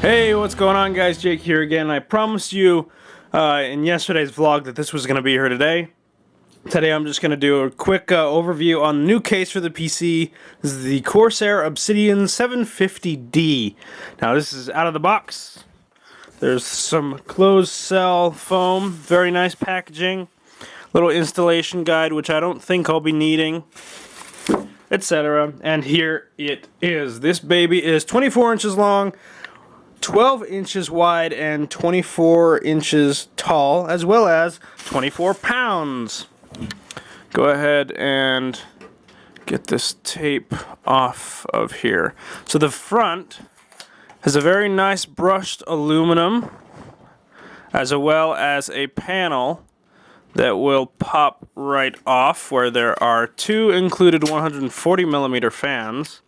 Hey, what's going on, guys? Jake here again. I promised you in yesterday's vlog that this was going to be here today. Today I'm just going to do a quick overview on the new case for the PC. This is the Corsair Obsidian 750D. Now this is out of the box. There's some closed cell foam, very nice packaging, little installation guide which I don't think I'll be needing, etc. And here it is. This baby is 24 inches long, 12 inches wide, and 24 inches tall, as well as 24 pounds. Go ahead and get this tape off of here. So the front has a very nice brushed aluminum, as well as a panel that will pop right off, where there are two included 140mm fans.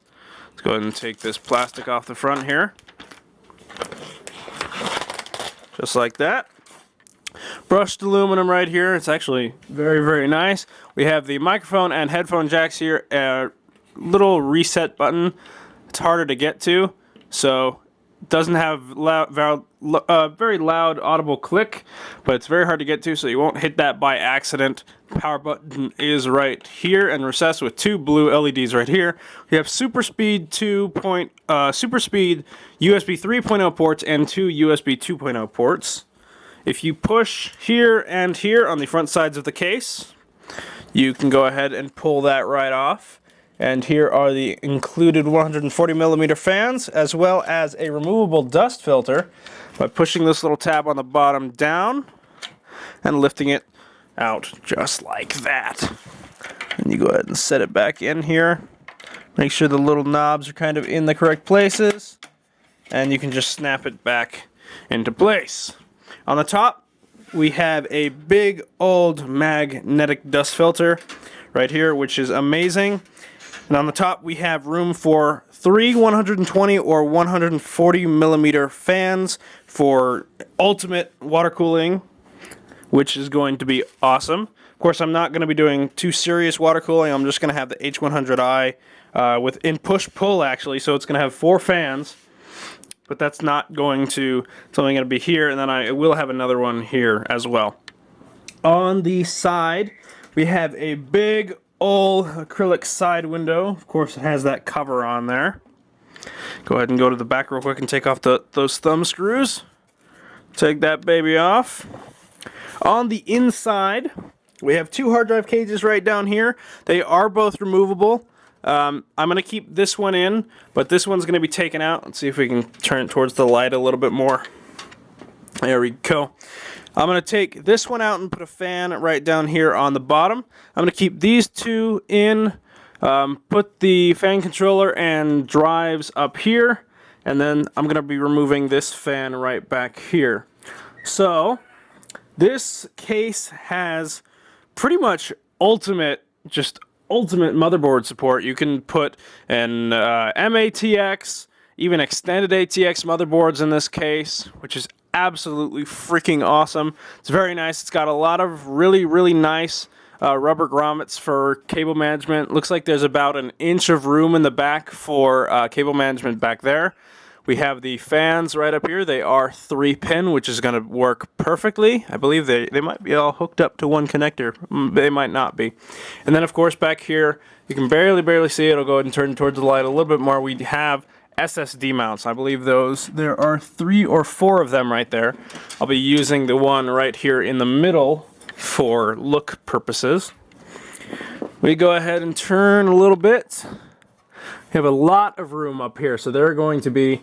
Let's go ahead and take this plastic off the front here. Just like that. Brushed aluminum right here. It's actually very, very nice. We have the microphone and headphone jacks here. A little reset button. It's harder to get to, so it doesn't have very loud audible click, but it's very hard to get to, so you won't hit that by accident. Power button is right here and recessed with two blue LEDs right here. We have super speed USB 3.0 ports and two USB 2.0 ports. If you push here and here on the front sides of the case, you can go ahead and pull that right off. And here are the included 140mm fans, as well as a removable dust filter by pushing this little tab on the bottom down and lifting it out just like that. And you go ahead and set it back in here. Make sure the little knobs are kind of in the correct places, and you can just snap it back into place. On the top, we have a big old magnetic dust filter right here, which is amazing. And on the top, we have room for three 120 or 140mm fans for ultimate water cooling, which is going to be awesome. Of course, I'm not going to be doing too serious water cooling. I'm just going to have the H100i in push-pull, actually, so it's going to have four fans. But that's not going to, it's only going to be here, and then I will have another one here as well. On the side, we have a big old acrylic side window. Of course, it has that cover on there. Go ahead and go to the back real quick and take off those thumb screws. Take that baby off. On the inside, we have two hard drive cages right down here. They are both removable. I'm going to keep this one in, but this one's going to be taken out. Let's see if we can turn it towards the light a little bit more. There we go. I'm going to take this one out and put a fan right down here on the bottom. I'm going to keep these two in, put the fan controller and drives up here, and then I'm going to be removing this fan right back here. So this case has pretty much ultimate motherboard support. You can put an MATX, even extended ATX motherboards in this case, which is absolutely freaking awesome. It's very nice. It's got a lot of really, really nice rubber grommets for cable management. Looks like there's about an inch of room in the back for cable management back there. We have the fans right up here. They are 3-pin, which is going to work perfectly. I believe they might be all hooked up to one connector. They might not be. And then, of course, back here, you can barely see it. I'll go ahead and turn towards the light a little bit more. We have Ssd mounts. I believe there are 3 or 4 of them right there. I'll be using the one right here in the middle for look purposes. We go ahead and turn a little bit. We have a lot of room up here, so there are going to be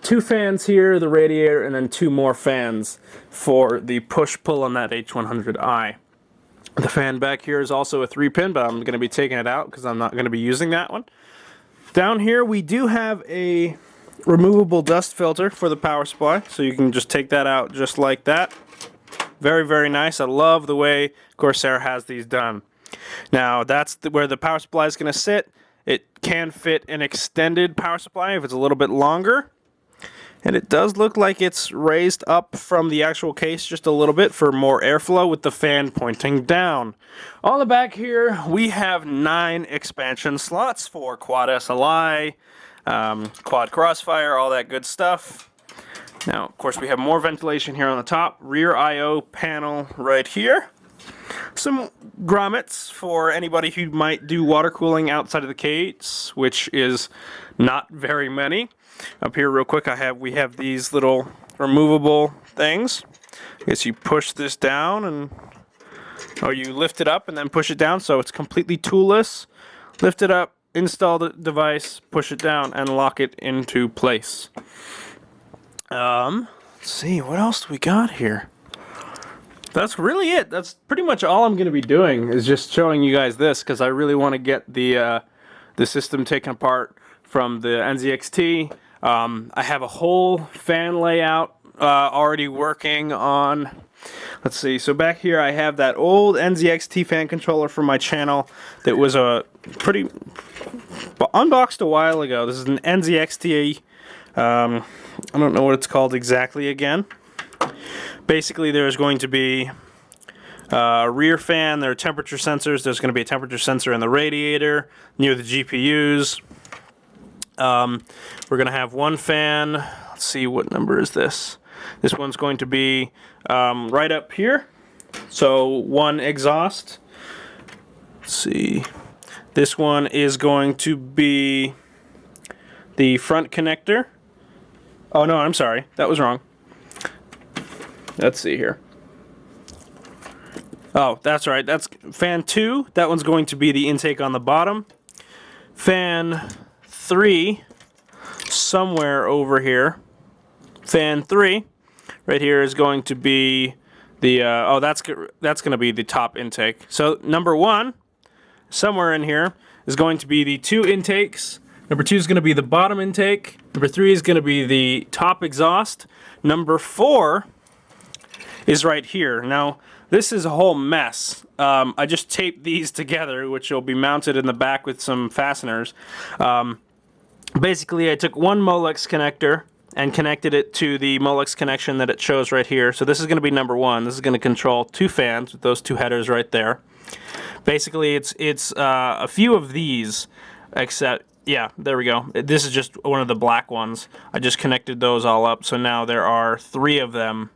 2 fans here, the radiator, and then 2 more fans for the push-pull on that H100i. The fan back here is also a 3-pin, but I'm going to be taking it out because I'm not going to be using that one. Down here we do have a removable dust filter for the power supply, so you can just take that out just like that. Very, very nice. I love the way Corsair has these done. Now that's where the power supply is going to sit. It can fit an extended power supply if it's a little bit longer. And it does look like it's raised up from the actual case just a little bit for more airflow with the fan pointing down. On the back here, we have 9 expansion slots for quad SLI, quad crossfire, all that good stuff. Now, of course, we have more ventilation here on the top. Rear I/O panel right here. Some grommets for anybody who might do water cooling outside of the case, which is not very many. Up here, real quick, we have these little removable things. I guess you push this down, or you lift it up and then push it down, so it's completely toolless. Lift it up, install the device, push it down, and lock it into place. Let's see, what else do we got here? That's really it. That's pretty much all I'm going to be doing, is just showing you guys this, because I really want to get the system taken apart from the NZXT. I have a whole fan layout already working on. Let's see, so back here I have that old NZXT fan controller from my channel that was unboxed a while ago. This is an NZXT, I don't know what it's called exactly again. Basically, there's going to be a rear fan, there are temperature sensors, there's going to be a temperature sensor in the radiator near the GPUs. We're going to have one fan. Let's see, what number is this? This one's going to be right up here. So one exhaust. Let's see. This one is going to be the front connector. Oh no, I'm sorry. That was wrong. Let's see here. Oh, that's right. That's fan 2. That one's going to be the intake on the bottom. Fan 3, somewhere over here. Fan 3, right here, is going to be the that's going to be the top intake. So number 1, somewhere in here, is going to be the 2 intakes. Number 2 is going to be the bottom intake. Number 3 is going to be the top exhaust. Number 4 is right here. Now, this is a whole mess. I just taped these together, which will be mounted in the back with some fasteners. Basically, I took one Molex connector and connected it to the Molex connection that it shows right here. So this is going to be number 1. This is going to control 2 fans with those 2 headers right there. Basically, it's a few of these, except, yeah, there we go. This is just one of the black ones. I just connected those all up, so now there are 3 of them.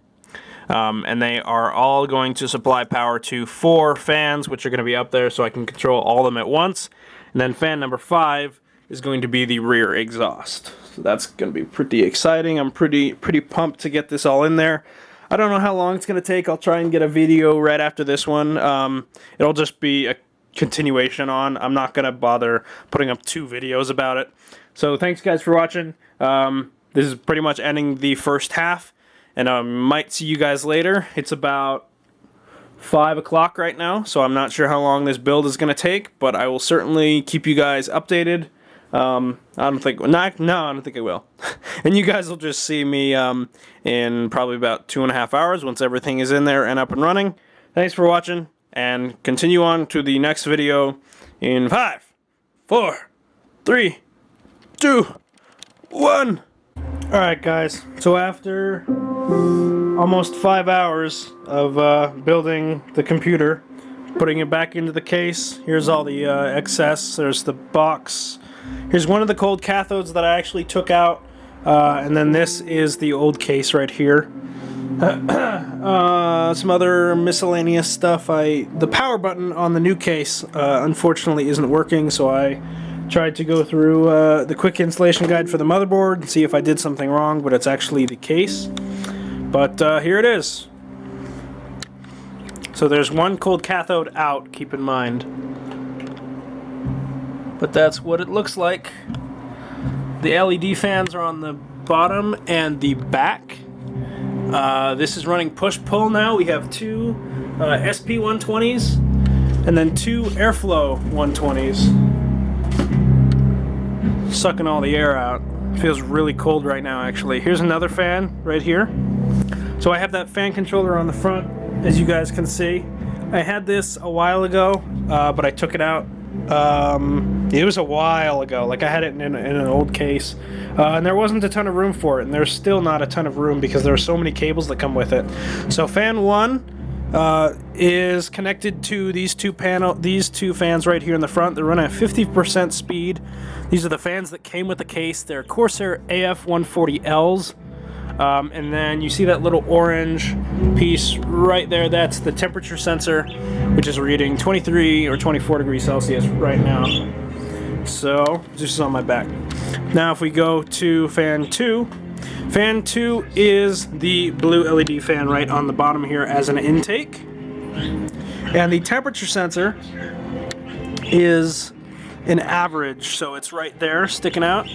And they are all going to supply power to 4 fans, which are going to be up there, so I can control all of them at once. And then fan number 5 is going to be the rear exhaust. So that's going to be pretty exciting. I'm pretty pumped to get this all in there. I don't know how long it's going to take. I'll try and get a video right after this one. It'll just be a continuation on. I'm not going to bother putting up 2 videos about it. So thanks guys for watching. This is pretty much ending the first half. And I might see you guys later. It's about 5 o'clock right now, so I'm not sure how long this build is going to take, but I will certainly keep you guys updated. I don't think I will. And you guys will just see me in probably about 2.5 hours once everything is in there and up and running. Thanks for watching, and continue on to the next video in 5, 4, 3, 2, 1. Alright guys, so after almost 5 hours of building the computer, putting it back into the case, here's all the excess, there's the box, here's one of the cold cathodes that I actually took out, and then this is the old case right here. Some other miscellaneous stuff. The power button on the new case unfortunately isn't working, so I tried to go through the quick installation guide for the motherboard and see if I did something wrong, but it's actually the case. But here it is. So there's one cold cathode out, keep in mind. But that's what it looks like. The LED fans are on the bottom and the back. This is running push-pull now. We have 2 SP120s and then 2 Airflow 120s. Sucking all the air out. Feels really cold right now, actually. Here's another fan right here. So I have that fan controller on the front, as you guys can see. I had this a while ago, but I took it out. It was a while ago. Like, I had it in an old case, and there wasn't a ton of room for it, and there's still not a ton of room because there are so many cables that come with it. So fan 1 is connected to these two fans right here in the front. They're running at 50% speed. These are the fans that came with the case. They're Corsair AF140Ls. And then you see that little orange piece right there. That's the temperature sensor, which is reading 23 or 24 degrees Celsius right now. So this is on my back. Now if we go to fan 2, fan 2 is the blue LED fan right on the bottom here as an intake. And the temperature sensor is an average, so it's right there sticking out,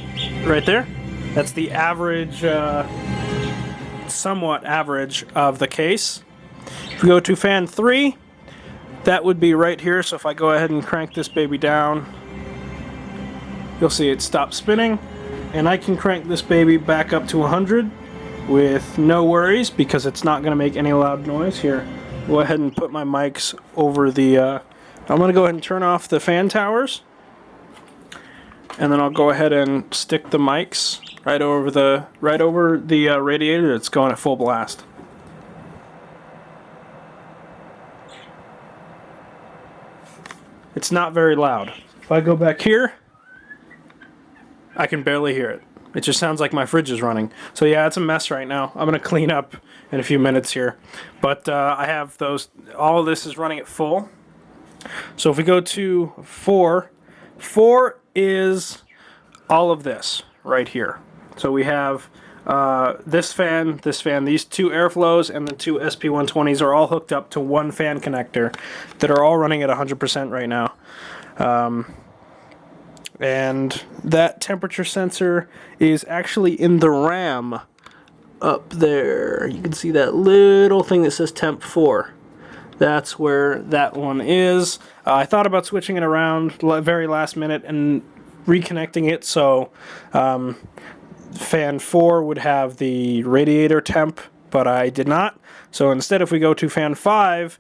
right there. That's the average, somewhat average of the case. If we go to fan 3, that would be right here. So if I go ahead and crank this baby down, you'll see it stop spinning, and I can crank this baby back up to 100 with no worries because it's not going to make any loud noise. Here, go ahead and put my mics over the I'm going to go ahead and turn off the fan towers, and then I'll go ahead and stick the mics right over the radiator that's going at full blast. It's not very loud. If I go back here, I can barely hear it. It just sounds like my fridge is running. So yeah, it's a mess right now. I'm going to clean up in a few minutes here. But I have those, all of this is running at full. So if we go to 4, 4 is all of this right here. So we have this fan, these two airflows, and the two SP120s are all hooked up to one fan connector that are all running at 100% right now. And that temperature sensor is actually in the RAM up there. You can see that little thing that says temp 4. That's where that one is. I thought about switching it around very last minute and reconnecting it so fan 4 would have the radiator temp, but I did not. So instead, if we go to fan 5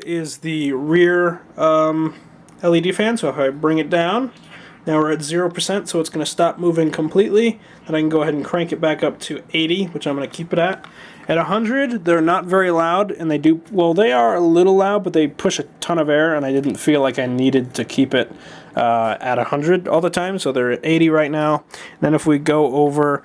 is the rear LED fan. So if I bring it down, now we're at 0%, so it's going to stop moving completely. And I can go ahead and crank it back up to 80, which I'm going to keep it at. At 100, they're not very loud, and they do, well, they are a little loud, but they push a ton of air, and I didn't feel like I needed to keep it at 100 all the time, so they're at 80 right now. Then if we go over,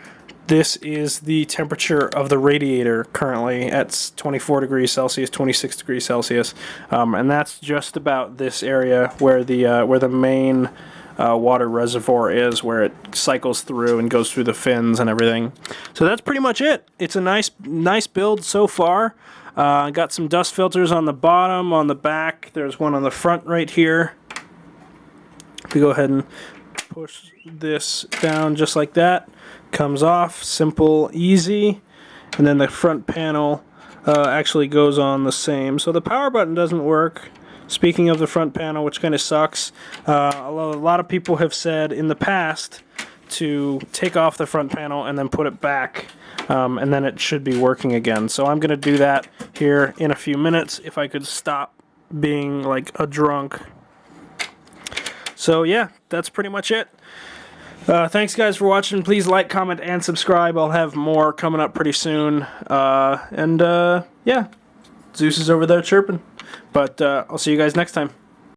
this is the temperature of the radiator currently at 24 degrees Celsius, 26 degrees Celsius, and that's just about this area where the main water reservoir is, where it cycles through and goes through the fins and everything. So that's pretty much it. It's a nice build so far. Got some dust filters on the bottom, on the back. There's one on the front right here. If we go ahead and push this down just like that, comes off, simple, easy. And then the front panel actually goes on the same. So the power button doesn't work. Speaking of the front panel, which kind of sucks, a lot of people have said in the past to take off the front panel and then put it back, and then it should be working again. So I'm going to do that here in a few minutes if I could stop being like a drunk. So yeah, that's pretty much it. Thanks guys for watching. Please like, comment, and subscribe. I'll have more coming up pretty soon. Yeah, Zeus is over there chirping. But I'll see you guys next time.